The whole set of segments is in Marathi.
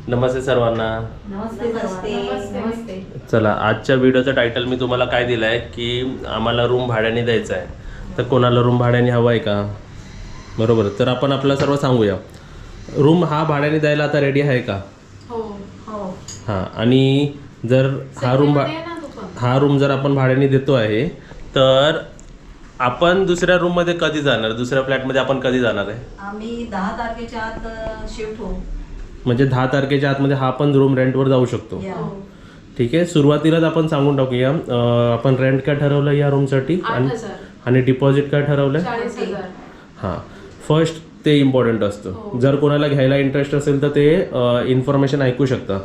नमस्ते सर्वांना. नमस्ते नमस्ते नमस्ते. चला, आजच्या व्हिडिओचं टायटल मी तुम्हाला काय दिलं आहे की आम्हाला रूम भाड्याने द्यायचं आहे. तर कोणाला रूम भाड्याने हवं आहे का? बरोबर. तर आपण आपलं सर्व सांगूया. रूम हा भाड्याने द्यायला आता रेडी आहे का? हो हो. हां. आणि जर हा रूम जर आपण भाड्याने देतो आहे तर आपण दुसऱ्या रूममध्ये कधी जाणार? दुसऱ्या फ्लॅटमध्ये आपण कधी जाणार आहे? आम्ही 10 तारखेच्या आत शिफ्ट होऊ. म्हणजे 10 तारखेच्या आतमध्ये हा पण रूम रेंटवर जाऊ शकतो. ठीक आहे. सुरुवातीलाच आपण सांगून टाकूया आपण रेंट काय ठरवलं या रूमसाठी आणि डिपॉझिट काय ठरवलं? 40,000. हां. फर्स्ट ते इम्पॉर्टंट असतं. जर कोणाला घ्यायला इंटरेस्ट असेल तर ते इन्फॉर्मेशन ऐकू शकता.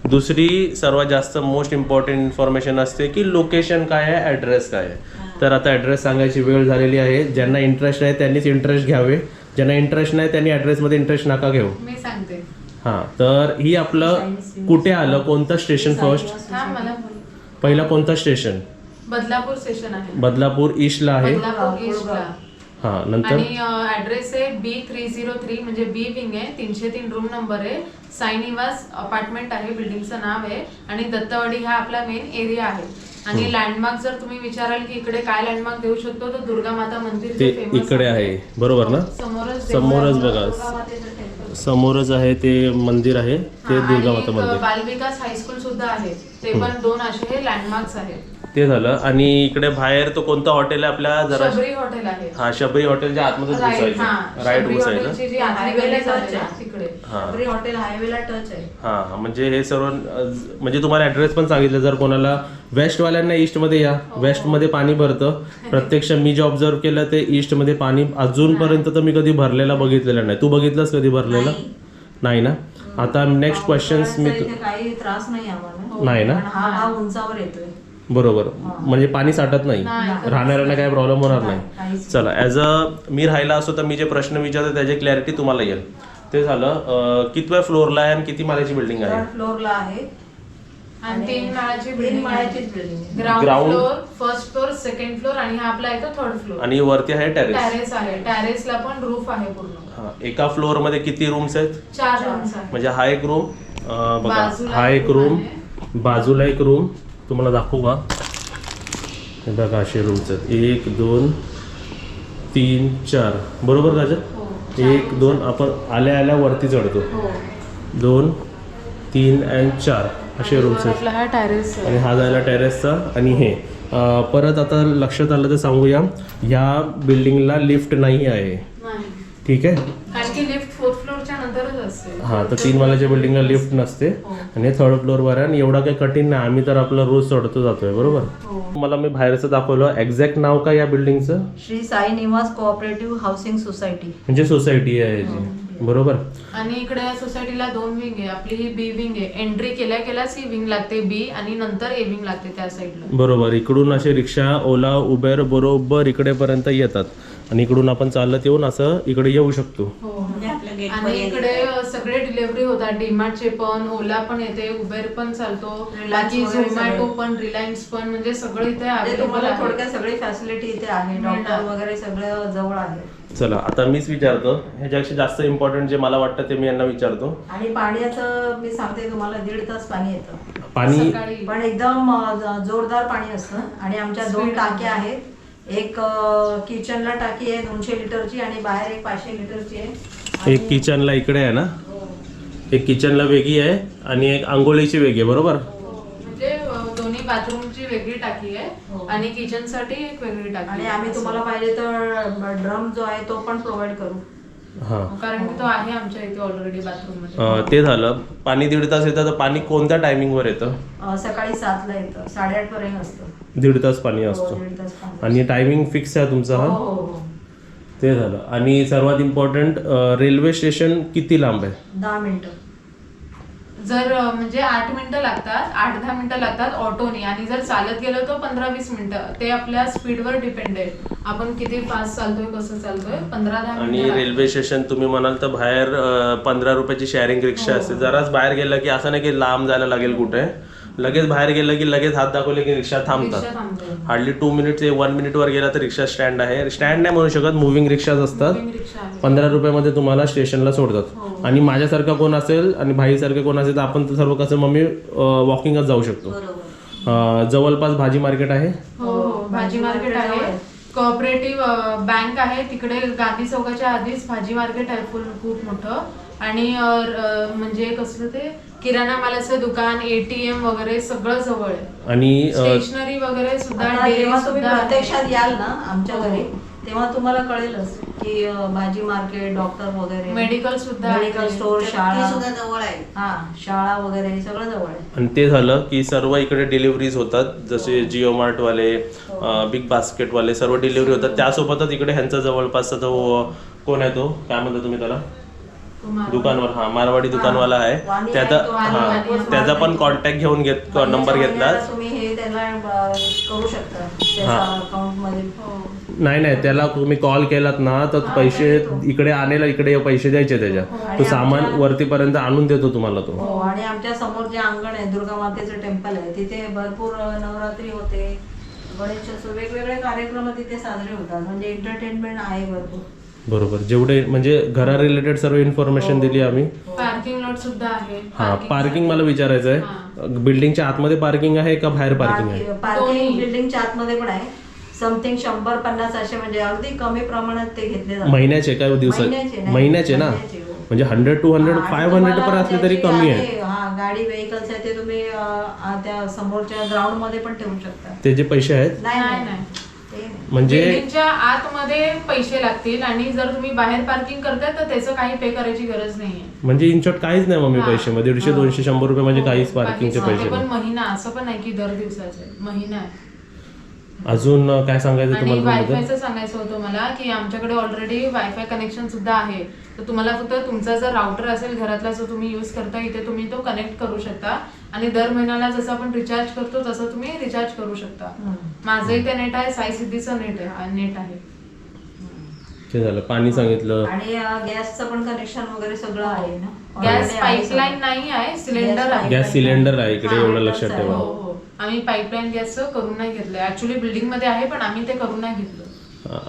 दुसरी सर्वात जास्त मोस्ट इम्पॉर्टंट इन्फॉर्मेशन असते की लोकेशन काय आहे, ॲड्रेस काय आहे. तर आता ॲड्रेस सांगायची वेळ झालेली आहे. ज्यांना इंटरेस्ट आहे त्यांनीच इंटरेस्ट घ्यावे, ज्यांना इंटरेस्ट नाही त्यांनी ॲड्रेसमध्ये इंटरेस्ट नका घेऊ. मी सांगते. हां. तर ही आपलं कुठे आलं, कोणतं स्टेशन फर्स्ट? पहिला कोणतं स्टेशन? बदलापूर स्टेशन आहे. बदलापूर ईस्टला आहे. बदलापूर ईस्टला. हां. नंतर आणि ॲड्रेस आहे B303 म्हणजे बी विंग आहे. 303 रूम नंबर आहे. साई निवास अपार्टमेंट आहे, बिल्डिंगचं नाव आहे. आणि दत्तवाडी हा आपला मेन एरिया आहे. आणि लँडमार्क जर तुम्ही विचाराल की इकडे काय लँडमार्क देऊ शकतो तर दुर्गा माता मंदिर ते इकडे आहे. बरोबर ना? समोरच बघा, समोरच आहे ते मंदिर आहे, ते दुर्गा माता मंदिर. बालविकास हायस्कूल सुद्धा आहे. ते पण दोन असे हे लँडमार्क्स आहेत. ते झालं. आणि इकडे बाहेर तो कोणता हॉटेल आहे आपल्या? जरा शबरी हॉटेल आहे. हा, शबरी हॉटेलच्या आतमध्ये घुसायचं. राईट घुसायचं. तिकडे शबरी हॉटेल हायवेला टच आहे. हा. म्हणजे हे सर्व म्हणजे तुम्हाला ऍड्रेस पण सांगितलं. जर कोणाला वेस्टवाल्यांना ईस्टमध्ये या, वेस्टमध्ये पाणी भरतं. प्रत्यक्ष मी जे ऑब्झर्व केलं ते ईस्टमध्ये पाणी अजूनपर्यंत तर मी कधी भरलेला बघितलेला नाही. तू बघितलंस कधी भरलेला? नाही ना? आता नेक्स्ट क्वेश्चन्स मी काही त्रास नाही आम्हाला. नाही ना? हा उंचावर येतोय. बरोबर. म्हणजे पाणी साठत नाही, राहणाऱ्यांना काही प्रॉब्लेम होणार नाही. चला, ॲज अ मी राहिला असतो तर मी जे प्रश्न विचारतो त्याची क्लॅरिटी तुम्हाला येईल. ते झालं. कितव्या फ्लोअरला आहे आणि किती माळ्याची बिल्डिंग आहे? 3rd फ्लोअरला आहे. आणि 3 माळ्याची building building. Ground floor, first floor, second floor आणि हा आपला येतो 3rd फ्लोअर. आणि वरती आहे टेरेस. टेरेस आहे. टेरेसला पण रूफ आहे पूर्ण. हा. एका फ्लोअर मध्ये किती रूम्स आहेत? 4 रूम्स आहेत. म्हणजे हा एक रूम बघा, बाजूला हा एक एक room रूम, आहे. बाजूला एक रूम. तुम्हाला दाखवू का? हे बघा, असे रूम्स आहेत. 1 2 3 4. बरोबर गाजर? 1 2. आपण आल्या आल्या वरती चढतो. 2 3 आणि 4 असे रूम्स आहेत. हा टेरेस आणि हा जायला टेरेसचा. आणि हे परत आता लक्षात आलं तर सांगूया, ह्या बिल्डिंगला लिफ्ट नाही आहे. ठीक आहे. कारण की लिफ्ट 4th फ्लोअरच्या नंतरच असते. हां. तर 3 माळ्याच्या बिल्डिंगला लिफ्ट नसते. आणि 3rd फ्लोअरवर आहे. आणि एवढा काही कठीण नाही, आम्ही तर आपला रोज चढतो जातोय. बरोबर. मला मी बाहेरचं दाखवलं. एक्झॅक्ट नाव काय या बिल्डिंगचं? श्री साई निवास कोऑपरेटिव्ह हाऊसिंग सोसायटी. म्हणजे सोसायटी आहे याची. बरोबर. आणि इकडे या सोसायटीला 2 विंग आहे. आपली ही बी विंग आहे. एंट्री केल्या सी विंग लागते बी आणि नंतर ए विंग लागते त्या साईडला. बरोबर. इकडून असे रिक्षा, ओला, उबेर बरोबर इकडेपर्यंत येतात. आणि इकडून आपण चालत येऊन असं इकडे येऊ शकतो. आणि इकडे सगळे डिलिव्हरी होतात. डीमार्टचे पण, ओला पण येते, उबेर पण चालतो, बाकी झोमॅटो पण, रिलायन्स पण, म्हणजे सगळं इथे अवेलेबल आहे. थोडक्यात सगळी फॅसिलिटी इथे आहे. डॉक्टर वगैरे सगळं जवळ आहे. चला, आता मीच विचारतो. ह्याच्यापेक्षा जास्त इम्पॉर्टंट जे मला वाटतं ते मी यांना विचारतो. आणि पाण्याचं मी सांगते तुम्हाला 1.5 तास पाणी येतं. पाणी पण एकदम जोरदार पाणी असतं. आणि आमच्या 2 टाक्या आहेत. एक किचनला टाकी आहे 200 लिटरची आणि बाहेर एक 500 लिटरची आहे. एक किचनला इकडे आहे ना, एक किचनला वेगळी आहे आणि एक आंघोळीची वेगळी आहे. बरोबर. म्हणजे दोन्ही बाथरूमची वेगळी टाकी आहे आणि किचन साठी एक वेगळी टाकी. आणि आम्ही तुम्हाला पाहिजे तर ड्रम जो आहे तो पण प्रोव्हाइड करू. हां. कारण की तो आहे आमच्या इथे ऑलरेडी बाथरूम मध्ये. ते झालं. पाणी 1.5 तास येतं. तर पाणी कोणत्या टायमिंगवर येतं? सकाळी 7ला येतं, 8:30 पर्यंत असतं. 1.5 तास पाणी असतं. 1.5 तास पाणी. आणि टायमिंग फिक्स आहे तुमचा? हा. ते झालं. आणि सर्वात इम्पॉर्टंट, रेल्वे स्टेशन किती लांब आहे? 10 मिनिटं. जर म्हणजे 8 मिनिटं लागतात, 8-10 मिनिटं लागतात ऑटोने. आणि जर चालत गेलो तर 15-20 मिनिटं. ते आपल्या स्पीडवर डिपेंड आहे, आपण किती फास्ट चालतोय, कसं चालतोय. 15-10 आणि मिनिटं. रेल्वे स्टेशन तुम्ही म्हणाल तर बाहेर 15 रुपयाची शेअरिंग रिक्षा असते. जराच बाहेर गेलं की असं नाही की लांब जायला लागेल कुठे. लगेच बाहेर गेलं की लगेच हात दाखवले की रिक्षा थांबतात. रिक्षा थांबते. हार्डली 2 मिनिट्स 1 मिनिटवर गेला तर रिक्षा स्टँड आहे. स्टँड नाही म्हणू शकत, मुव्हिंग रिक्षाच असतात. Moving रिक्षा आहे. 15 रुपयामध्ये तुम्हाला स्टेशनला सोडतात. आणि माझ्यासारखा कोण असेल आणि भाईसारखे कोण असेल तर आपण तर सर्व कसं मम्मी वॉकिंगच जाऊ शकतो. जवळपास भाजी मार्केट आहे. हो भाजी मार्केट आहे. कोऑपरेटिव्ह बँक आहे तिकडे गांधी चौकाच्या आधीच भाजी मार्केट आहे खूप मोठं. आणि म्हणजे कसलं ते किराणा मालाचं दुकान, ATM वगैरे सगळं जवळ आहे. आणि स्टेशनरी वगैरे सुद्धा आता dairy जेव्हा तुम्ही सुद्धा आहे. प्रत्यक्षात याल ना आमच्या घरी तेव्हा तुम्हाला कळेलच की भाजी मार्केट, डॉक्टर वगैरे, मेडिकल सुद्धा मेडिकल आहे. स्टोर, शाळा सुद्धा जवळ आहे. हा शाळा वगैरे हे सगळं जवळ आहे. आणि ते झालं की सर्व इकडे डिलिव्हरीज होतात. जसे जिओ मार्टवाले, बिग बास्केटवाले सर्व डिलिव्हरी होतात. त्यासोबतच इकडे ह्यांचा जवळपासचा तो कोण आहे तो काय म्हणता तुम्ही त्याला दुकानवाला, हा मारवाडी दुकानवाला आहे. वाणी त्याचा आहे तो, हा त्याचा पण कॉन्टॅक्ट घेऊन नंबर घेतला. तुम्ही हे त्याला करू शकता त्याच्या अकाउंट मध्ये. नाही त्याला तुम्ही कॉल केलात ना तर पैसे इकडे आणायला इकडे पैसे द्यायचे त्याच्या. तो सामान वरतीपर्यंत आणून देतो तुम्हाला तो. हो आणि आमच्या समोर जे अंगण आहे दुर्गा मातेचं टेम्पल आहे तिथे भरपूर नवरात्री होते, गणेशोत्सव, वेगवेगळे कार्यक्रम तिथे साजरे होतात. म्हणजे एंटरटेनमेंट आहे भरपूर. बरोबर, जेवढे म्हणजे घरा रिलेटेड सर्व इन्फॉर्मेशन दिली आम्ही. पार्किंग लॉट सुद्धा आहे. हा पार्किंग मला विचारायचं आहे, बिल्डिंगच्या आतमध्ये पार्किंग आहे का बाहेर पार्किंग आहे? पार्किंग बिल्डिंगच्या आतमध्ये पण आहे. समथिंग 100-50 असे म्हणजे अगदी कमी प्रमाणात ते घेतले जातात. महिन्याचे काय दिवसाचे? महिन्याचे ना, म्हणजे 100 200 500 पण असले तरी कमी आहे. हा गाडी व्हेकल्स आहे ते तुम्ही त्या समोरच्या ग्राउंड मध्ये पण ठेवू शकता. ते जे पैसे आहेत नाही नाही. ते नाही. म्हणजे बिल्डिंगच्या आतमध्ये पैसे लागतील आणि जर तुम्ही बाहेर पार्किंग करताय तर त्याचं काही पे करायची गरज नाहीये. म्हणजे इन शॉर्ट काहीच नाही मम्मी पैसे, 150 200 100 रुपये म्हणजे काहीच पार्किंगचे काहीच पैसे नाही. पण नाही. महिना असं पण नाही की दर दिवसाचे, महिना आहे. अजून काय सांगायचं आणि तुम्हाला त्याबद्दल? वायफायचं सांगायचं होतं मला की आमच्याकडे ऑलरेडी वायफाय कनेक्शन सुद्धा आहे. तर तुम्हाला फक्त तुमचा जर राउटर असेल घरातला जो तुम्ही यूज करता इथे तुम्ही तो कनेक्ट करू शकता आणि दर महिन्याला जसं आपण रिचार्ज करतो तसं तुम्ही रिचार्ज करू शकता. माझं इथे नेट आहे, साई सिद्धीचं नेट आहे. ते झालं. पाणी सांगितलं. आणि गॅसचं पण कनेक्शन वगैरे सगळं आहे ना. गॅस Already आहे पाईपलाईन सगळं. नाही आहे, सिलेंडर आहे. गॅस सिलेंडर आहे इकडे, हा, एवढं एकच लक्षात आहे. ठेवा. हो. आम्ही पाईपलाईन गॅसचं करून नाही घेतलंय. ऍक्च्युली बिल्डिंग मध्ये आहे पण आम्ही ते करून नाही घेतलं.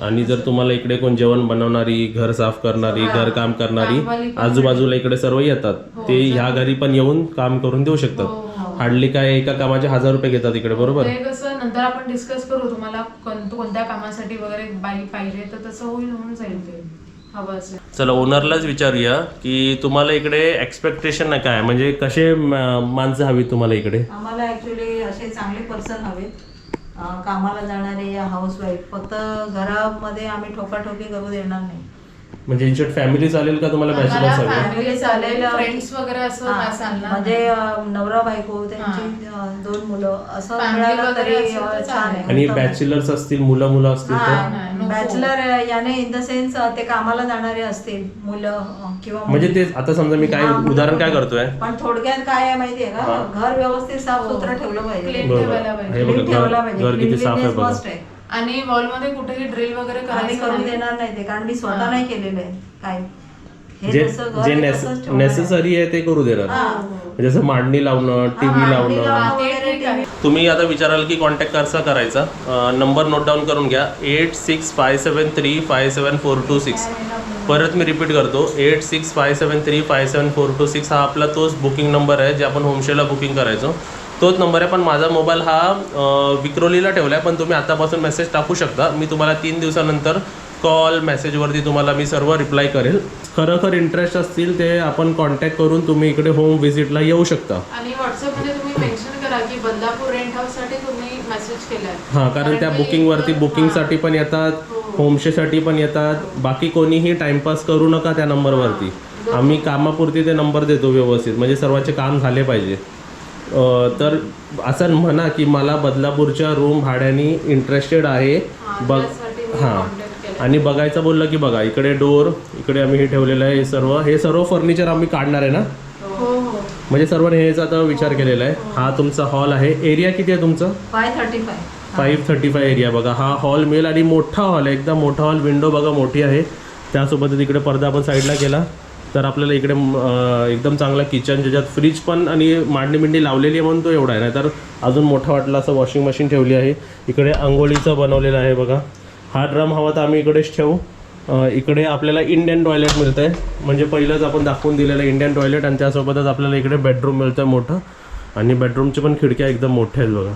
आणि जर तुम्हाला इकडे कोण जेवण बनवणारी, घर साफ करणारी, घर काम करणारी, कामवाली पण आजूबाजूला इकडे सर्व येतात. ते ह्या घरी पण येऊन काम करून देऊ शकतात. हार्डली काय एका कामाचे 1000 रुपये घेतात इकडे, बरोबर? ते कसं नंतर आपण डिस्कस करू, तुम्हाला कोणत्या कामासाठी वगैरे बाई पाहिजे तर तसं होऊन जाईल ते हवं असेल. चला ओनरलाच विचारूया की तुम्हाला इकडे एक्सपेक्टेशन काय, म्हणजे कसे माणसं हवी तुम्हाला इकडे? आम्हाला ऍक्च्युली असे चांगले पर्सन हवेत, कामाला जाणारे या हाऊसवाईफ. फक्त घरामध्ये आम्ही ठोकाठोकी करू देणार नाही. म्हणजे इन शॉर्ट फॅमिली चालेल का तुम्हाला? बॅचलर्स हवे? फॅमिली चालेल, फ्रेंड्स वगैरे असं हा, असाल ना. म्हणजे नवरा बायको त्यांची 2 मुलं असं Family मिळालं वगैरे तरी असेल तर छान चालेल. आहे. आणि बॅचलर्स असतील, मुलं असतील तर? नाही, नको. बॅचलर याने इन द सेन्स ते कामाला जाणारे असतील मुलं किंवा म्हणजे ते आता समजा मी काय उदाहरण काय करतोय, पण थोडक्यात काय आहे माहितीये का, घर व्यवस्थित साफ सुथरं ठेवलं पाहिजे. Clean बरोबर. ठेवायला पाहिजे. हे बघा, Clean ठेवला पाहिजे. घर किती साफ आहे Cleanliness बघा. must आहे. आणि वॉलमध्ये कुठेही ड्रिल वगैरे आम्ही करायचं करून नाही. देणार नाही ते, कारण मी स्वतः नाही केलेलं आहे काय. हे जे जसं घर जे आहे तसंच ठेवलं आहे. नेसेसरी आहे ते करू देणार. हा. जसं मांडणी लावणं, टीव्ही मांडणी लावणं. लावणं ते वगैरे ठीक आहे. तुम्ही आता विचाराल की कॉन्टॅक्ट कसा करायचा, नंबर नोट डाऊन करून घ्या. 8657357426. परत मी रिपीट करतो, 8657357426. हा आपला तोच बुकिंग नंबर आहे जे आपण होमस्टेला बुकिंग करायचो, तोच नंबर आहे. पण माझा मोबाईल हा विक्रोलीला ठेवला आहे, पण तुम्ही आतापासून मेसेज टाकू शकता. मी तुम्हाला 3 दिवसानंतर कॉल मेसेजवरती तुम्हाला मी सर्व रिप्लाय करेल. खरोखर इंटरेस्ट असतील ते आपण कॉन्टॅक्ट करून तुम्ही इकडे होम व्हिजिटला येऊ शकता. आणि व्हॉट्सअपमध्ये तुम्ही मेन्शन करा की बदलापूर रेंट हाऊससाठी तुम्ही मेसेज केलाय. हां, कारण त्या बुकिंगवरती बुकिंगसाठी पण येतात, होमस्टेसाठी पण येतात. बाकी कोणीही टाइमपास करू नका त्या नंबरवरती. आम्ही कामापुरती ते नंबर देतो व्यवस्थित, म्हणजे सर्वांचे काम झाले पाहिजे. तर असं म्हणा की मला बदलापूरच्या रूम भाड्याने इंटरेस्टेड आहे बघ. हां, आणि बघायचं बोललं की बघा, इकडे डोर, इकडे आम्ही हे ठेवलेलं आहे. हे सर्व फर्निचर आम्ही काढणार आहे ना, हो. म्हणजे सर्वांनी हेच आता विचार केलेला आहे. हा तुमचा हॉल आहे. एरिया किती आहे तुमचा? 535 एरिया. बघा हा हॉल मिळेल आणि मोठा हॉल आहे, एकदम मोठा हॉल. विंडो बघा मोठी आहे. त्यासोबतच इकडे पडदा आपण साईडला केला. तर आपल्याला इकडे एकदम चांगला किचन, ज्याच्यात फ्रीज पण आणि मांडणी बिंडी लावलेली आहे म्हणून तो एवढा आहे, नाही तर अजून मोठा वाटला असं वॉशिंग मशीन ठेवली आहे. इकडे अंघोळीचं बनवलेलं आहे बघा. हा ड्रम हवा तर आम्ही इकडेच ठेवू. इकडे आपल्याला इंडियन टॉयलेट मिळतं आहे, म्हणजे पहिलंच आपण दाखवून दिलेलं इंडियन टॉयलेट, आणि त्यासोबतच आपल्याला इकडे बेडरूम मिळतं आहे मोठं, आणि बेडरूमची पण खिडक्या एकदम मोठ्या आहेत बघा.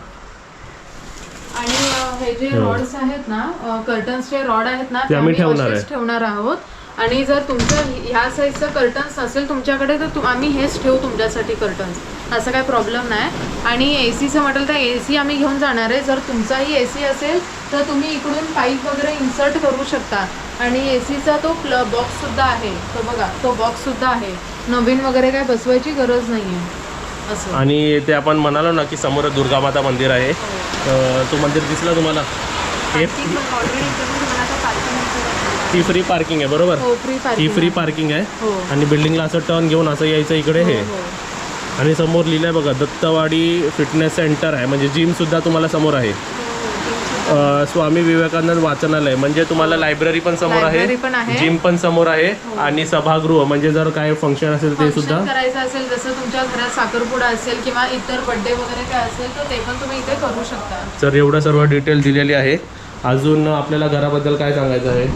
आणि हे जे रॉड्स आहेत ना, कर्टन्सचे रॉड आहेत ना, ते आम्ही ठेवणार असेच ठेवणार आहोत. आणि जर तुमचं ह्या साईजचं कर्टन्स असेल तुमच्याकडे तर आम्ही हेच ठेवू तुमच्यासाठी कर्टन्स, असं काही प्रॉब्लेम नाही. आणि एसीचं म्हटलं तर एसी आम्ही घेऊन जाणार आहे. जर तुमचाही एसी असेल तर तुम्ही इकडून पाईप वगैरे इन्सर्ट करू शकता. आणि एसीचा तो बॉक्ससुद्धा आहे, तो बघा तो बॉक्ससुद्धा आहे. नवीन वगैरे काय बसवायची गरज नाही आहे असं. आणि ते आपण म्हणालो ना की समोर दुर्गामाता मंदिर आहे, तो मंदिर दिसला तुम्हाला? ती फ्री पार्किंग आहे बरोबर? हो, फ्री ही पार्किंग. फ्री पार्किंग आहे. हो. आणि बिल्डिंगला असं टर्न घेऊन असं यायचं इकडे हे. हो. आणि समोर लिहिलंय बघा दत्तवाडी फिटनेस सेंटर आहे, म्हणजे जिम सुद्धा तुम्हाला समोर आहे. स्वामी विवेकानंद वाचनालय, म्हणजे तुम्हाला लायब्ररी पण समोर लायब्ररी पण आहे, आहे. जिम पण समोर आहे. आणि सभागृह, म्हणजे जर काय फंक्शन असेल ते सुद्धा फंक्शन करायचं असेल, जसं तुमच्या घरात साखरपुडा असेल किंवा इतर बर्थडे वगैरे काय असेल तर ते पण तुम्ही इथे करू शकता. तर एवढं सर्व डिटेल दिलेली आहे. अजून आपल्याला घराबद्दल काय सांगायचं आहे?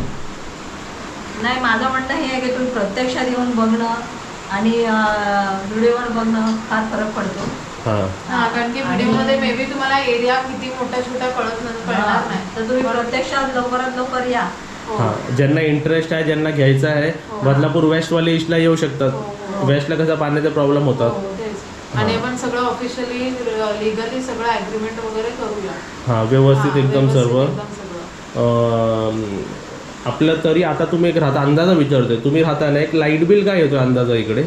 नाही, माझं म्हणणं हे आहे की तुम्ही प्रत्यक्षात येऊन बघणं आणि व्हिडिओवर बघणं फार फरक पडतो. हा, कारण की व्हिडिओमध्ये मे बी तुम्हाला एरिया किती मोठा छोटा कळणार नाही. तर तुम्ही प्रत्यक्षात लवकरात लवकर या. हां, ज्यांना इंटरेस्ट आहे, ज्यांना घ्यायचं आहे, बदलापूर वेस्टवाले ईस्टला येऊ शकतात. वेस्टला कसा पाण्याचा प्रॉब्लेम होतात. हो, तेच. आणि आपण सगळं ऑफिशियली लिगली सगळं ॲग्रीमेंट वगैरे करूया. हां, व्यवस्थित एकदम सर्व. एकदम सगळं. आपलं तरी आता तुम्ही एक राहता, अंदाजा विचारतोय, तुम्ही राहता ना, एक लाईट बिल काय येतो अंदाजा इकडे?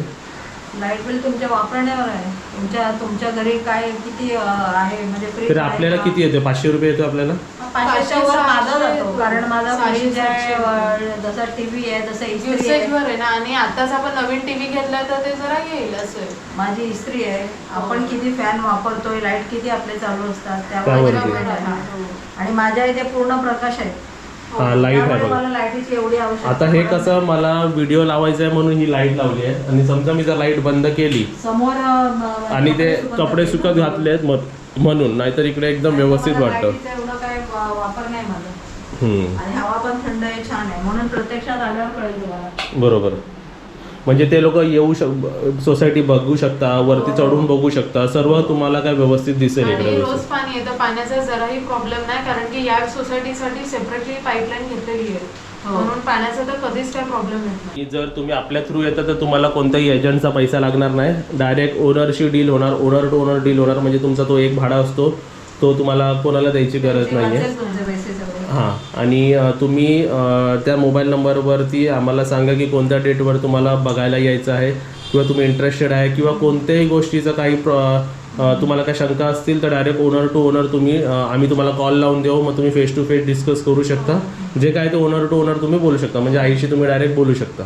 लाईट बिल तुमच्या वापरण्यावर आहे. तुमच्या घरी काय किती आहे, म्हणजे फ्रीज तर आपल्याला किती येतो? 500 रुपये येतो आपल्याला? 500च्या वर माझा जातो, कारण माझा 600, फ्रीज आहे, जसा टीव्ही आहे, जसा इस्त्री आहे. युसेजवर आहे ना. आणि आताच आपण नवीन टीव्ही घेतला तर ते जरा येईल असं आहे. माझी इस्त्री आहे, आपण किती फॅन वापरतोय, लाईट किती आपले चालू असतात त्यावरती. डिपेंड आहे. आणि माझ्या इथे पूर्ण प्रकाश आहे. हां, लाईट आहे त्यामुळे बघा. मला लाईटीची एवढी आवश्यकता आता हे पडत नाही. कसं मला व्हिडिओ लावायचा आहे म्हणून ही लाईट लावली आहे, आणि समजा मी जर लाईट बंद केली समोर आणि ते कपडे सुकत घातलेत म्हणून, नाहीतर इकडे एकदम व्यवस्थित वाटतं. लाईटीचा एवढा काय वापर नाही माझा. आणि हवा पण थंड आहे, छान आहे, म्हणून प्रत्यक्षात आल्यावर कळेल तुम्हाला. बरोबर. म्हणजे ते लोक येऊ सोसायटी बघू शकता, वरती चढून बघू शकता, सर्व तुम्हाला काय व्यवस्थित दिसेल इकडे. आणि रोज पाणी येतं, पाण्याचा जराही प्रॉब्लेम नाही, कारण की या सोसायटीसाठी सेपरेटली पाईपलाईन घेतलेली आहे. म्हणून पाण्याचा तर कधीच काय प्रॉब्लेम येत नाही. जर तुम्ही आपल्या थ्रू येता तर तुम्हाला कोणत्याही एजंटचा पैसा लागणार नाही, डायरेक्ट ओनरशी डील होणार, ओनर टू ओनर डील होणार. म्हणजे तुमचा तो एक भाडा असतो, तो तुम्हाला कोणाला द्यायची गरज नाही आहे. तुमचे पैसे सगळे. हां, आणि तुम्ही त्या मोबाईल नंबरवरती आम्हाला सांगा की कोणत्या डेटवर तुम्हाला बघायला यायचं आहे, किंवा तुम्ही इंटरेस्टेड आहे, किंवा कोणत्याही गोष्टीचं काही तुम्हाला काही शंका असतील तर डायरेक्ट ओनर टू ओनर आम्ही तुम्हाला कॉल लावून देऊ. मग तुम्ही फेस टू फेस डिस्कस करू शकता. जे काय ते ओनर टू ओनर तुम्ही बोलू शकता, म्हणजे आईशी तुम्ही डायरेक्ट बोलू शकता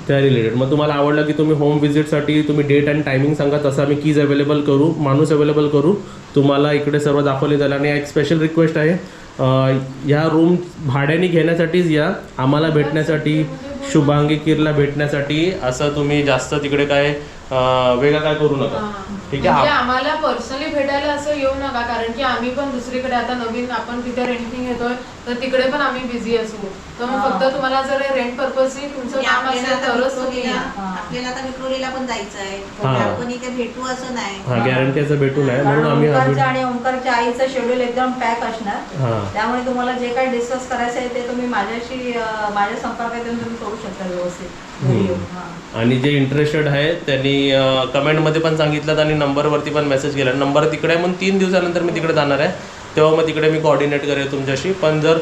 त्या रिलेटेड. मग तुम्हाला आवडलं की तुम्ही होम व्हिजिटसाठी तुम्ही डेट अँड टायमिंग सांगा, तसं आम्ही कीज अवेलेबल करू, माणूस अवेलेबल करू, तुम्हाला इकडे सर्व दाखवले जाईल. आणि एक स्पेशल रिक्वेस्ट आहे, ह्या रूम भाड्याने घेण्यासाठीच या, आम्हाला भेटण्यासाठी, शुभांगी किरला भेटण्यासाठी असं तुम्ही जास्त तिकडे काय वेगळं काय करू नका. ठीक आहे. म्हणजे आम्हाला पर्सनली भेटायला असं येऊ नका, कारण की आम्ही पण दुसरीकडे आता नवीन आपण तिथे रेंटिंग घेतोय तर तिकडे पण आम्ही बिझी असू. तर मग फक्त तुम्हाला जर रेंट पर्पजनी तुमचं काम असेल तरच तुम्ही या. आपल्याला आता विक्रोलीला पण जायचं आहे, हा. आपण इथे भेटू असं नाही. हां, गॅरंटीचं भेटू नये म्हणून आम्ही ओंकारचं आणि ओंकारच्या आईचं शेड्यूल एकदम पॅक असणार. हां. त्यामुळे तुम्हाला जे काही डिस्कस करायचं आहे ते तुम्ही माझ्याशी माझ्या संपर्कात येऊन तुम्ही करू शकता व्यवस्थित. व्हिडिओ. आणि जे इंटरेस्टेड आहे त्यांनी कमेंटमध्ये पण सांगितलं आणि नंबरवरती पण मेसेज केला. नंबर तिकडे आहे, म्हणून 3 दिवसानंतर मी तिकडे जाणार आहे, तेव्हा मग तिकडे मी कोऑर्डिनेट करेल तुमच्याशी. पण जर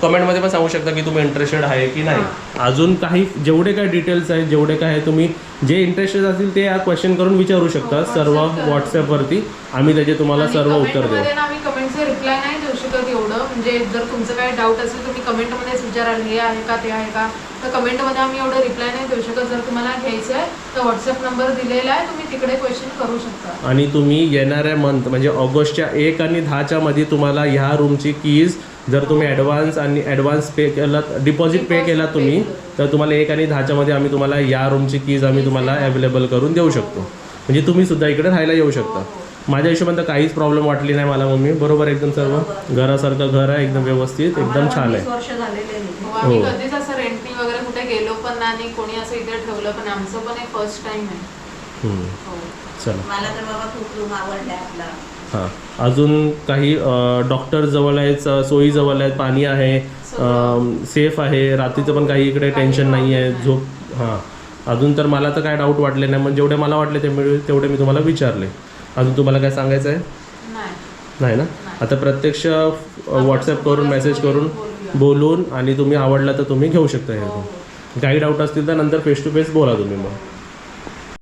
कमेंटमध्ये पण सांगू शकता की तुम्ही इंटरेस्टेड आहे की नाही. अजून काही जेवढे काय डिटेल्स आहेत, जेवढे काय आहे, तुम्ही जे इंटरेस्टेड असतील ते क्वेश्चन करून विचारू शकता सर्व व्हॉट्सॲपवरती. आम्ही त्याचे तुम्हाला सर्व उत्तर देऊ. आम्ही कमेंटचे रिप्लाय नाही देऊ शकत एवढं, म्हणजे जर तुमचं काही डाऊट असेल तुम्ही कमेंटमध्येच विचाराल, हे आहे का ते आहे का, तर कमेंटमध्ये आम्ही एवढं रिप्लाय नाही देऊ शकत. जर तुम्हाला घ्यायचं आहे तर व्हॉट्सअप नंबर दिलेला आहे, तुम्ही तिकडे क्वेश्चन करू शकता. आणि तुम्ही येणाऱ्या मंथ म्हणजे ऑगस्टच्या 1 आणि 10च्या मध्ये तुम्हाला ह्या रूमची कीज जर तुम्ही ॲडव्हान्स पे केलात, डिपॉझिट पे केलात तुम्ही, तर तुम्हाला 1 आणि 10च्या मध्ये आम्ही तुम्हाला या रूमची कीज आम्ही तुम्हाला अवेलेबल करून देऊ शकतो. म्हणजे तुम्ही सुद्धा इकडे राहायला येऊ शकता. माझ्या हिशोबाने तर काहीच प्रॉब्लेम वाटली नाही मला मम्मी. बरोबर एकदम सर्व घरासारखं घर आहे, एकदम व्यवस्थित, एकदम छान आहे. 20 वर्ष झालेले आहे इथे. हो, आम्ही हो. कधीच असं रेंटनी वगैरे कुठे गेलो पण नाही आणि कोणी असं इथे ठेवलं पण आमचं पण एक फर्स्ट टाइम आहे. हम्म. हो. चला मला तर बाबा खूप रूम आवडलाय आपला. हां, अजून काही डॉक्टर जवळ आहेत, सोयी जवळ आहेत, पाणी आहे, सेफ आहे, रात्रीचं पण काही इकडे टेन्शन नाही आहे, झोप. हां, अजून तर मला तर काय डाऊट वाटले नाही, म्हणजे जेवढे मला वाटले तेवढे मी तुम्हाला विचारले. अजून तुम्हाला काय सांगायचं आहे? नाही. नाही ना? आता प्रत्यक्ष व्हॉट्सअप करून मेसेज करून बोलून आणि तुम्ही आवडला तर तुम्ही घेऊ शकता हे. काही डाऊट असतील तर नंतर फेस टू फेस बोला तुम्ही मग.